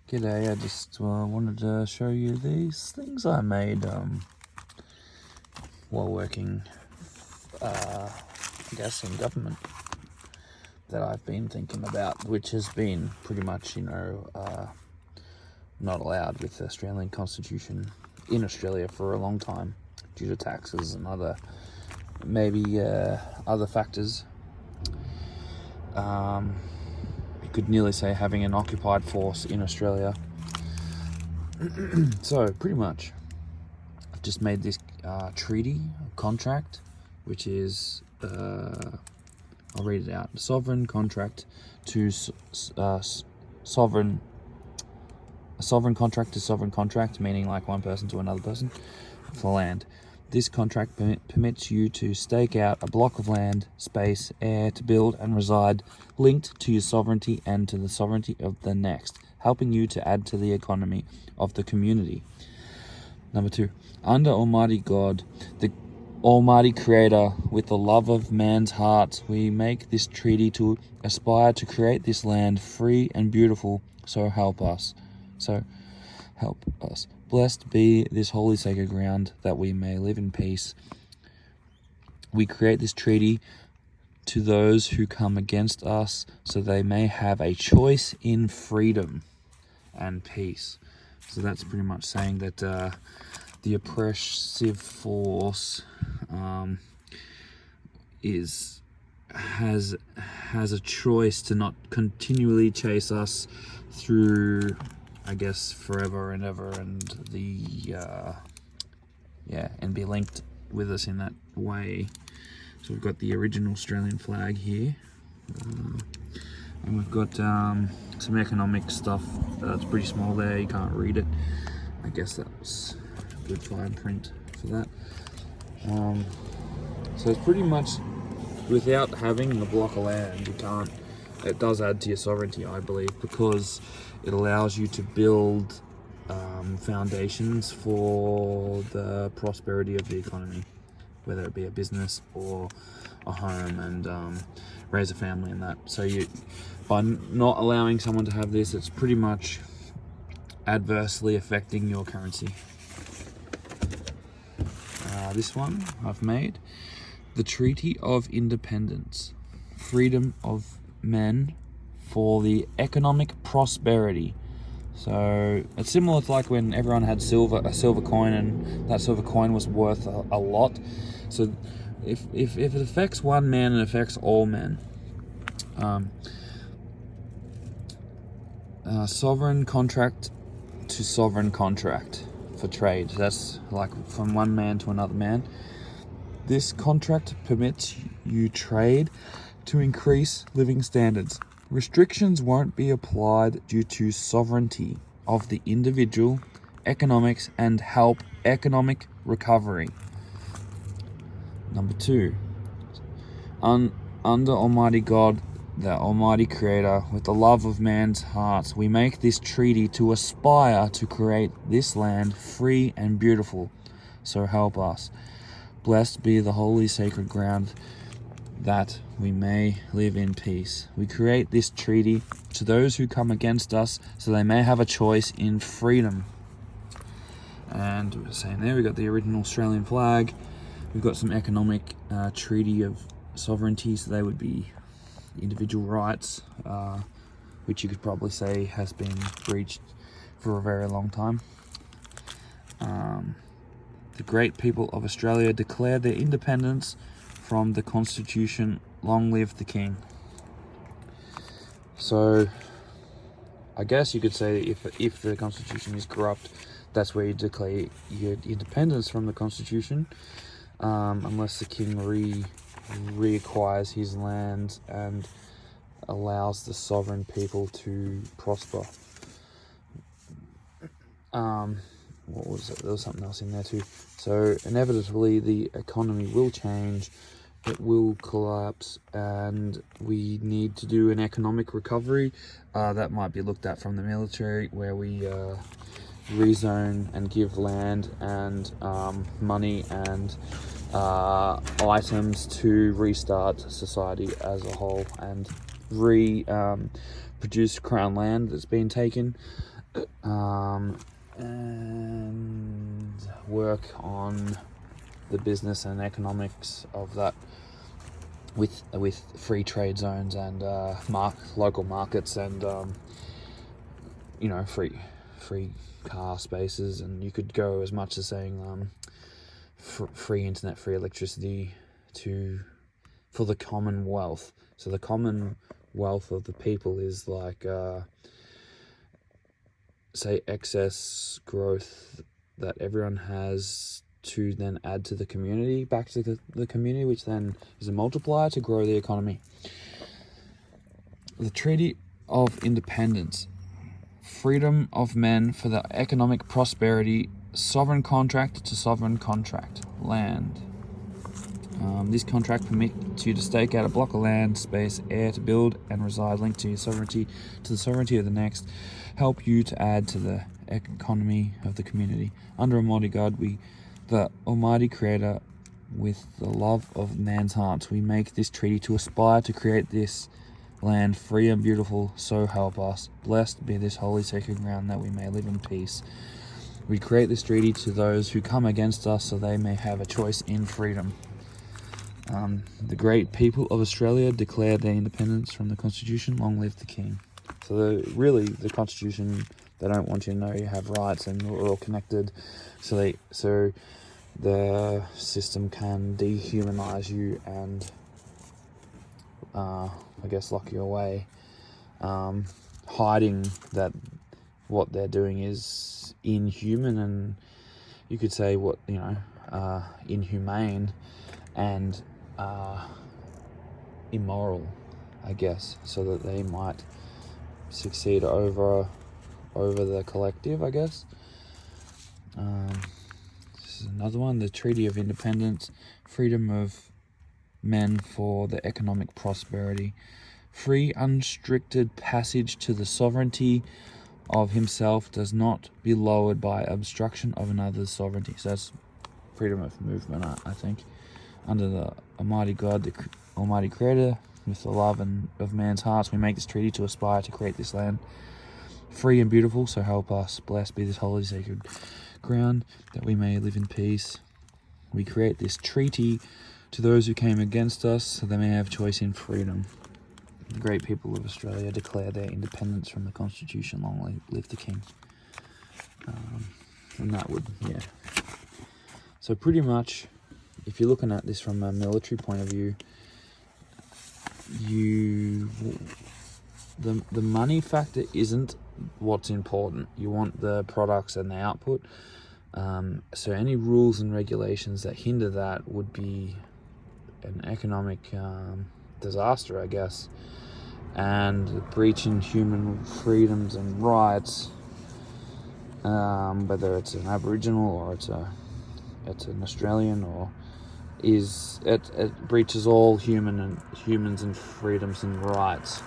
G'day, I just wanted to show you these things I made while working, I guess, in government that I've been thinking about, which has been pretty much, not allowed with the Australian Constitution in Australia for a long time due to taxes and other factors. You could nearly say having an occupied force in Australia. So pretty much I've just made this treaty contract, which is I'll read it out. Sovereign contract to sovereign contract to sovereign contract, meaning like one person to another person for land. This contract permits you to stake out a block of land, space, air to build and reside, linked to your sovereignty and to the sovereignty of the next, helping you to add to the economy of the community. Number 2, under Almighty God, the Almighty Creator, with the love of man's heart, we make this treaty to aspire to create this land free and beautiful, so help us. Blessed be this holy sacred ground, that we may live in peace. We create this treaty to those who come against us, so they may have a choice in freedom and peace. So that's pretty much saying that the oppressive force has a choice to not continually chase us through, I guess, forever and ever, and and be linked with us in that way. So we've got the original Australian flag here, and we've got some economic stuff that's pretty small there. You can't read it. I guess that was good fine print for that. So it's pretty much, without having the block of land, you can't. It does add to your sovereignty, I believe, because it allows you to build foundations for the prosperity of the economy, whether it be a business or a home, and raise a family and that. So by not allowing someone to have this, it's pretty much adversely affecting your currency. This one I've made, the Treaty of Independence, freedom of men for the economic prosperity. So it's similar to like when everyone had a silver coin, and that silver coin was worth a lot. So if it affects one man, it affects all men. Sovereign contract to sovereign contract for trade. That's like from one man to another man. This contract permits you trade to increase living standards. Restrictions won't be applied due to sovereignty of the individual, economics, and help economic recovery. Number 2, under Almighty God, the Almighty Creator, with the love of man's heart, we make this treaty to aspire to create this land free and beautiful, so help us. Blessed be the holy sacred ground, that we may live in peace. We create this treaty to those who come against us, so they may have a choice in freedom. And we're saying there, we've got the original Australian flag. We've got some economic treaty of sovereignty, so they would be individual rights, which you could probably say has been breached for a very long time. The great people of Australia declare their independence from the Constitution. Long live the King. So I guess you could say if the Constitution is corrupt, that's where you declare your independence from the Constitution, unless the King reacquires his land and allows the sovereign people to prosper. What was it? There was something else in there too. So inevitably the economy will change, it will collapse, and we need to do an economic recovery. That might be looked at from the military, where we rezone and give land and money and items to restart society as a whole and produce crown land that's been taken, and work on the business and economics of that with free trade zones and local markets and free car spaces, and you could go as much as saying free internet, free electricity for the commonwealth. So the commonwealth of the people is like say excess growth that everyone has to then add to the community, back to the community, which then is a multiplier to grow the economy. The Treaty of Independence. Freedom of men for the economic prosperity, sovereign contract to sovereign contract, land. This contract permits you to stake out a block of land, space, air to build and reside, linked to your sovereignty, to the sovereignty of the next, help you to add to the economy of the community. Under Almighty God, the Almighty Creator, with the love of man's hearts, we make this treaty to aspire to create this land free and beautiful, so help us. Blessed be this holy sacred ground, that we may live in peace. We create this treaty to those who come against us, so they may have a choice in freedom. The great people of Australia declared their independence from the Constitution. Long live the King. So the Constitution, they don't want you to know you have rights and we're all connected. So the system can dehumanize you and lock you away, hiding that what they're doing is inhuman, and you could say inhumane and immoral, I guess, so that they might succeed over the collective, I guess. This is another one, the Treaty of Independence. Freedom of men for the economic prosperity, free unrestricted passage to the sovereignty of himself does not be lowered by obstruction of another's sovereignty. So that's freedom of movement, I think. Under the Almighty God, the Almighty Creator, with the love of man's hearts, we make this treaty to aspire to create this land free and beautiful, so help us. Blessed be this holy sacred ground, that we may live in peace. We create this treaty to those who came against us, so they may have choice in freedom. The great people of Australia declare their independence from the Constitution. Long live the King. And that would, yeah. So pretty much, if you're looking at this from a military point of view, the money factor isn't what's important. You want the products and the output. So any rules and regulations that hinder that would be an economic disaster, I guess, and breaching human freedoms and rights, whether it's an Aboriginal or it's an Australian, or it breaches all humans and freedoms and rights.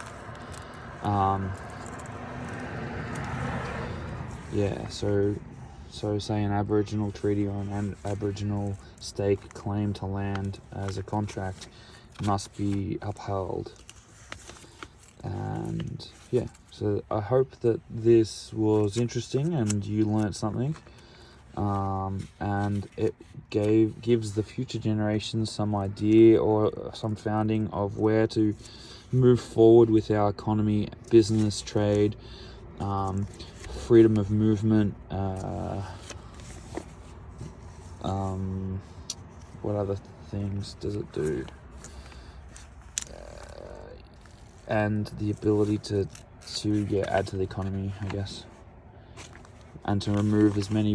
So say an Aboriginal treaty or an Aboriginal stake claim to land as a contract must be upheld. And yeah, so I hope that this was interesting and you learnt something, and it gives the future generations some idea or some founding of where to move forward with our economy, business, trade, freedom of movement, what other things does it do? And the ability to add to the economy, I guess, and to remove as much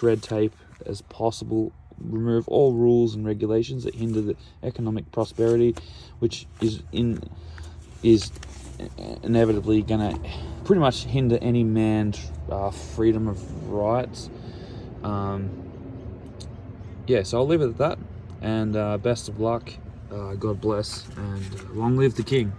red tape as possible, remove all rules and regulations that hinder the economic prosperity, which is inevitably going to pretty much hinder any man's freedom of rights. So I'll leave it at that, and best of luck. God bless, and long live the King.